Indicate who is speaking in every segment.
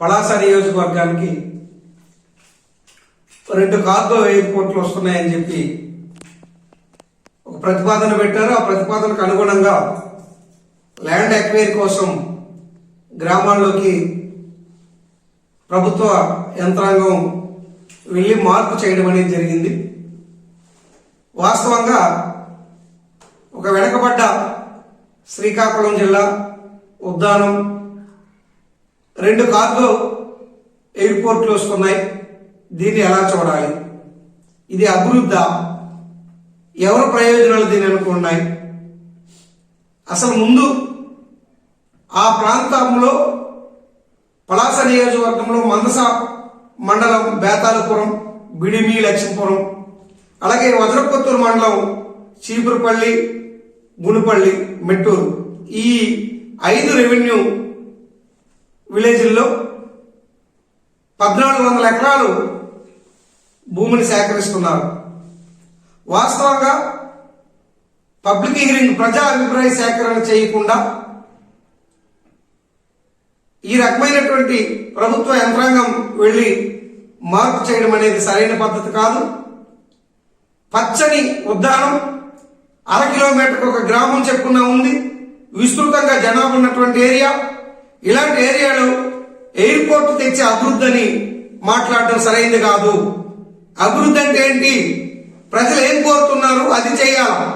Speaker 1: పలాస నియోజకవర్గానికి 2 కార్గో ఎయిర్పోర్ట్లు వస్తున్నాయని చెప్పి ఒక ప్రతిపాదన పెట్టారు. ఆ ప్రతిపాదనకు అనుగుణంగా ల్యాండ్ ఎక్వైరీ కోసం గ్రామాల్లోకి ప్రభుత్వ యంత్రాంగం వెళ్ళి మార్పు చేయడం అనేది జరిగింది. వాస్తవంగా ఒక వెనకబడ్డ శ్రీకాకుళం జిల్లా ఉద్దానం 2 కార్గో ఎయిర్పోర్ట్లు వస్తున్నాయి. దీన్ని ఎలా చూడాలి? ఇది అభివృద్ధి? ఎవరి ప్రయోజనాలు దీని అనుకున్నాయి? అసలు ముందు ఆ ప్రాంతంలో పలాస నియోజకవర్గంలో మందస మండలం బేతాలపురం, బిడిమి, లక్ష్మీపురం, అలాగే వజ్రకొత్తూరు మండలం చీపురుపల్లి, గునుపల్లి, మెట్టూరు, ఈ 5 రెవెన్యూ విలేజ్ల్లో 1400 ఎకరాలు భూమిని సేకరిస్తున్నారు. వాస్తవంగా పబ్లిక్ హియరింగ్, ప్రజా అభిప్రాయ సేకరణ చేయకుండా ఈ రకమైనటువంటి ప్రభుత్వ యంత్రాంగం వెళ్ళి మార్పు చేయడం అనేది సరైన పద్ధతి కాదు. పచ్చని ఉద్దానం 1/2 కిలోమీటర్కి ఒక గ్రామం చెప్పుకున్నా ఉంది, విస్తృతంగా జనాభా ఉన్నటువంటి ఏరియా. ఇలాంటి ఏరియాలో ఎయిర్పోర్ట్ తెచ్చే అభివృద్ధి అని మాట్లాడడం సరైనది కాదు. అభివృద్ధి అంటే ఏంటి? ప్రజలు ఏం కోరుతున్నారు అది చేయాలి.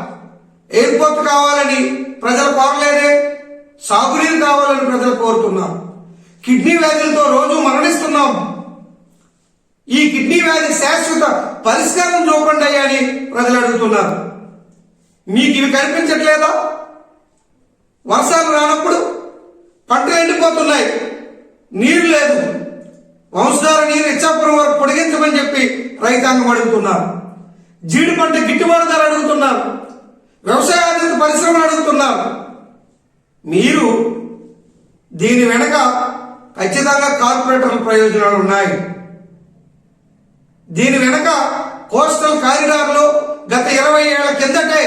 Speaker 1: ఎయిర్పోర్ట్ కావాలని ప్రజలు కోరలేదే, సాగునీరు కావాలని ప్రజలు కోరుతున్నారు. కిడ్నీ వ్యాధులతో రోజు మరణిస్తున్నాం. ఈ కిడ్నీ వ్యాధి శాశ్వత పరిష్కారం చూపండి అయ్యా అని ప్రజలు అడుగుతున్నారు. మీకు ఇవి కనిపించట్లేదా? వర్షాలు రానప్పుడు పంటలు ఎండిపోతున్నాయి, నీరు లేదు. వంశధార నీరు ఇచ్చాపురం వరకు పొడిగించమని చెప్పి రైతాంగం అడుగుతున్నారు. జీడి పంట గిట్టుబాటు ధర అడుగుతున్నారు. వ్యవసాయాధిత పరిశ్రమలు అడుగుతున్నారు. మీరు దీని వెనక ఖచ్చితంగా కార్పొరేటర్ల ప్రయోజనాలు ఉన్నాయి. దీని వెనక కోస్టల్ కారిడార్లో గత 20 ఏళ్ల కిందటే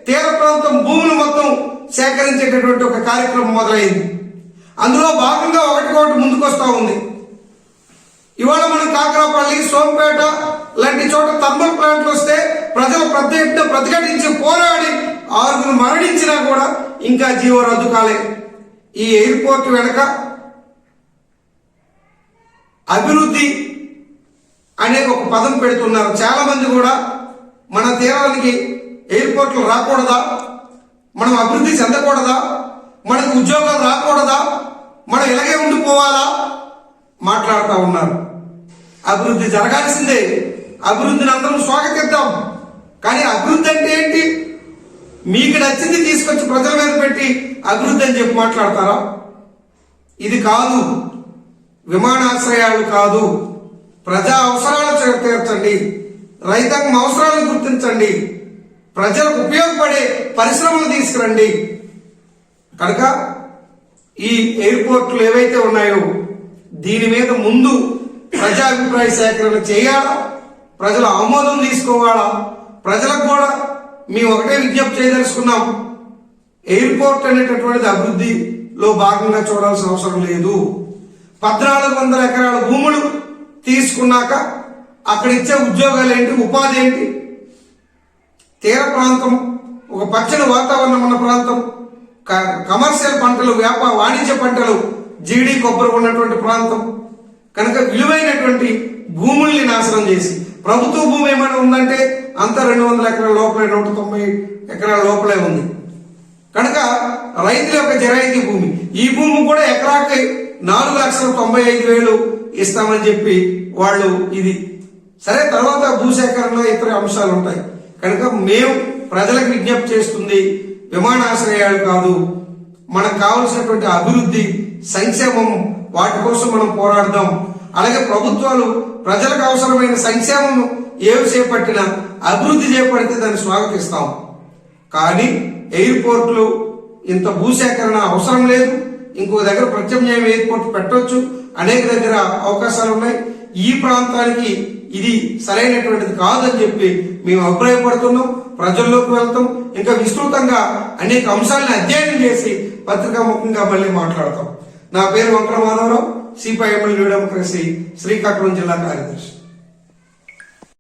Speaker 1: తీర ప్రాంతం భూములు మొత్తం సేకరించేటటువంటి ఒక కార్యక్రమం మొదలైంది. అందులో భాగంగా ఒకటి ముందుకొస్తా ఉంది. ఇవాళ మనం కాకరాపల్లి, సోంపేట లాంటి చోట థర్మల్ ప్లాంట్లు వస్తే ప్రజలు పెద్ద ఎత్తున ప్రతిఘటించి పోరాడి 6 మరణించినా కూడా ఇంకా జీవో రద్దు కాలే. ఈ ఎయిర్పోర్ట్ వెనక అభివృద్ధి అనే ఒక పదం పెడుతున్నారు. చాలా మంది కూడా మన తీరానికి ఎయిర్పోర్ట్లు రాకూడదా, మనం అభివృద్ధి చెందకూడదా, మనకు ఉద్యోగాలు రాకూడదా, మనం ఇలాగే ఉండిపోవాలా మాట్లాడుతూ ఉన్నారు. అభివృద్ధి జరగాల్సిందే. అభివృద్ధిని అందరం స్వాగతిద్దాం. కానీ అభివృద్ధి అంటే ఏంటి? మీకు నచ్చింది తీసుకొచ్చి ప్రజల మీద పెట్టి అభివృద్ధి అని చెప్పి మాట్లాడతారా? ఇది కాదు. విమానాశ్రయాలు కాదు, ప్రజా అవసరాలు తీర్చండి, రైతాంగం అవసరాలను గుర్తించండి, ప్రజలకు ఉపయోగపడే పరిశ్రమలు తీసుకురండి. కనుక ఈ ఎయిర్పోర్ట్లు ఏవైతే ఉన్నాయో దీని మీద ముందు ప్రజాభిప్రాయ సేకరణ చేయాలా, ప్రజల ఆమోదం తీసుకోవాలా. ప్రజలకు కూడా మేము ఒకటే విజ్ఞప్తి చేయదలుచుకున్నాం, ఎయిర్పోర్ట్ అనేటటువంటిది అభివృద్ధిలో భాగంగా చూడాల్సిన అవసరం లేదు. 1400 ఎకరాల భూములు తీసుకున్నాక అక్కడ ఇచ్చే ఉద్యోగాలు ఏంటి, ఉపాధి ఏంటి? తీర ప్రాంతం, ఒక పచ్చని వాతావరణం ఉన్న ప్రాంతం, కమర్షియల్ పంటలు, వాణిజ్య పంటలు, జీడి, కొబ్బరి ఉన్నటువంటి ప్రాంతం. కనుక విలువైనటువంటి భూముల్ని నాశనం చేసి, ప్రభుత్వ భూమి ఏమైనా ఉందంటే అంతా 200 ఎకరాల లోపలే, 190 ఎకరాల లోపలే ఉంది. కనుక రైతుల యొక్క జరాయితీ భూమి, ఈ భూమి కూడా ఎకరాకి 4,95,000 ఇస్తామని చెప్పి వాళ్ళు ఇది సరే. తర్వాత భూసేకరణలో ఇతర అంశాలు ఉంటాయి. కనుక మేము ప్రజలకు విజ్ఞప్తి చేస్తుంది విమానాశ్రయాలు కాదు, మనకు కావలసినటువంటి అభివృద్ధి, సంక్షేమం, వాటి కోసం మనం పోరాడదాం. అలాగే ప్రభుత్వాలు ప్రజలకు అవసరమైన సంక్షేమం ఏవి చేపట్టినా, అభివృద్ధి చేపడితే దాన్ని స్వాగతిస్తాం. కానీ ఎయిర్పోర్ట్లు ఇంత భూసేకరణ అవసరం లేదు. ఇంకో దగ్గర ప్రత్యామ్నాయం ఎయిర్పోర్ట్ పెట్టవచ్చు, అనేక దగ్గర అవకాశాలు ఉన్నాయి. ఈ ప్రాంతానికి ఇది సరైనటువంటిది కాదని చెప్పి మేము అభిప్రాయపడుతున్నాం. ప్రజల్లోకి వెళ్తాం, ఇంకా విస్తృతంగా అనేక అంశాలను అధ్యయనం చేసి పత్రికాముఖంగా మళ్ళీ మాట్లాడతాం. నా పేరు వంకర Madhavarao, CPIML new democracy Srikakulam జిల్లా కార్యదర్శి.